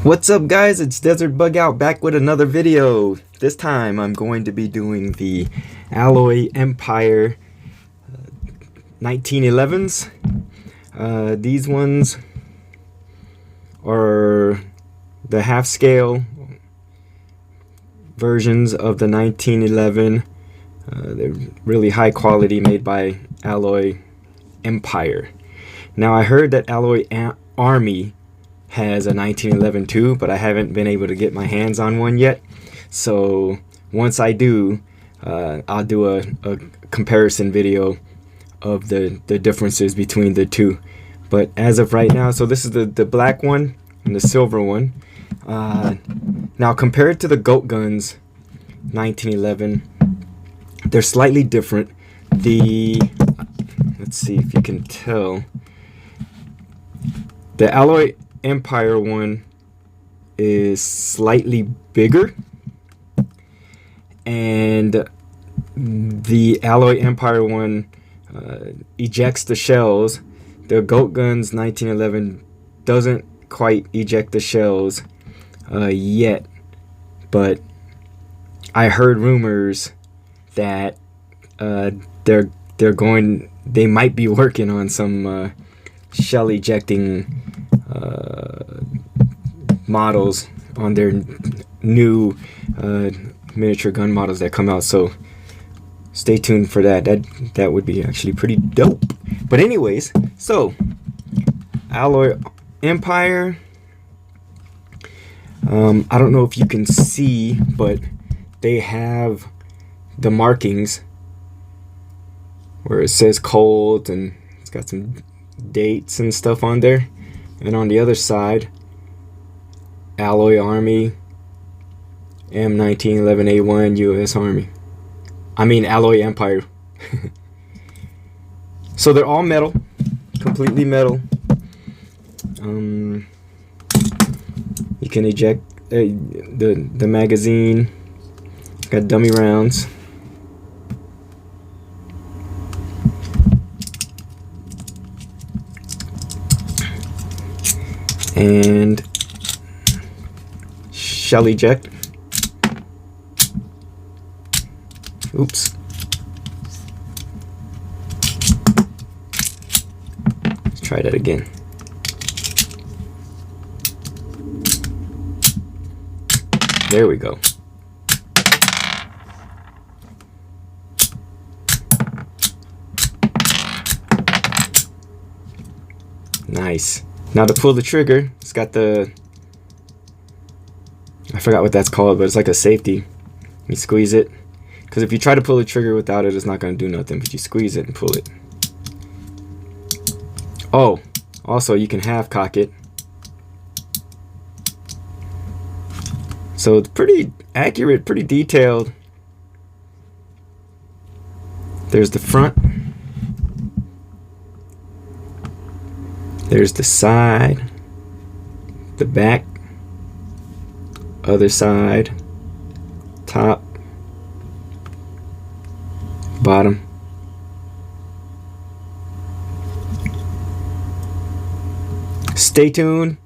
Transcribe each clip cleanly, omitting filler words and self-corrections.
What's up guys, it's Desert Bug Out back with another video. This time I'm going to be doing the Alloy Empire 1911s. These ones are the half scale versions of the 1911. They're really high quality, made by Alloy Empire. Now I heard that Alloy Army has a 1911 too, but I haven't been able to get my hands on one yet. So once I do, I'll do a comparison video of the differences between the two. But as of right now, so this is the black one and the silver one. Now compared to the Goat Guns 1911, they're slightly different. Let's see if you can tell. The Alloy Empire one is slightly bigger, and the Alloy Empire one ejects the shells. The Goat Guns 1911 doesn't quite eject the shells yet, but I heard rumors that they might be working on some shell ejecting models on their new miniature gun models that come out, so stay tuned for that. That would be actually pretty dope. But anyways, so Alloy Empire, I don't know if you can see, but they have the markings where it says Colt, and it's got some dates and stuff on there. And on the other side, Alloy Army M1911A1 US Army. I mean Alloy Empire. So they're all metal, completely metal. You can eject the magazine. Got dummy rounds. And shell eject. Oops. Let's try that again. There we go. Nice. Now to pull the trigger, it's got I forgot what that's called, but it's like a safety. You squeeze it, because if you try to pull the trigger without it, it's not going to do nothing, but you squeeze it and pull it. Oh, also you can half cock it. So it's pretty accurate, pretty detailed. There's the front. There's the side, the back, other side, top, bottom. Stay tuned,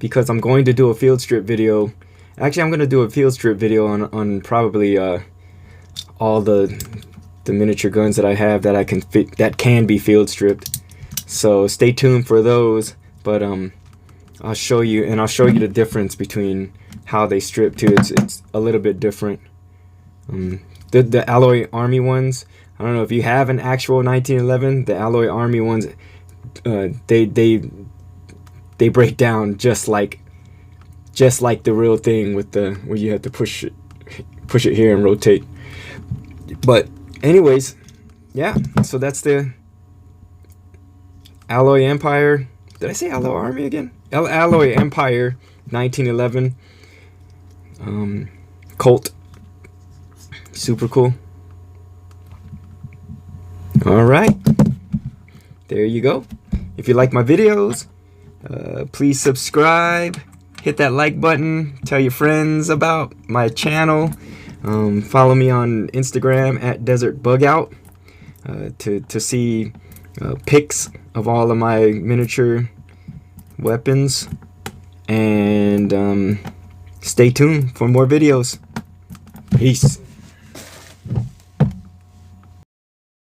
because I'm going to do a field strip video. Actually, I'm going to do a field strip video on probably all the miniature guns that I have that that can be field stripped. So stay tuned for those, but I'll show you the difference between how they strip too. It's a little bit different. The Alloy Army ones, I don't know if you have an actual 1911. The Alloy Army ones, they break down just like the real thing, with where you have to push it here and rotate. But anyways, yeah. So that's the Alloy Empire. Did I say Alloy Army again? Alloy Empire 1911 Colt. Super cool. Alright, there you go. If you like my videos, please subscribe, hit that like button, tell your friends about my channel. Follow me on Instagram at Desert Bug Out to see pics of all of my miniature weapons And stay tuned for more videos. Peace.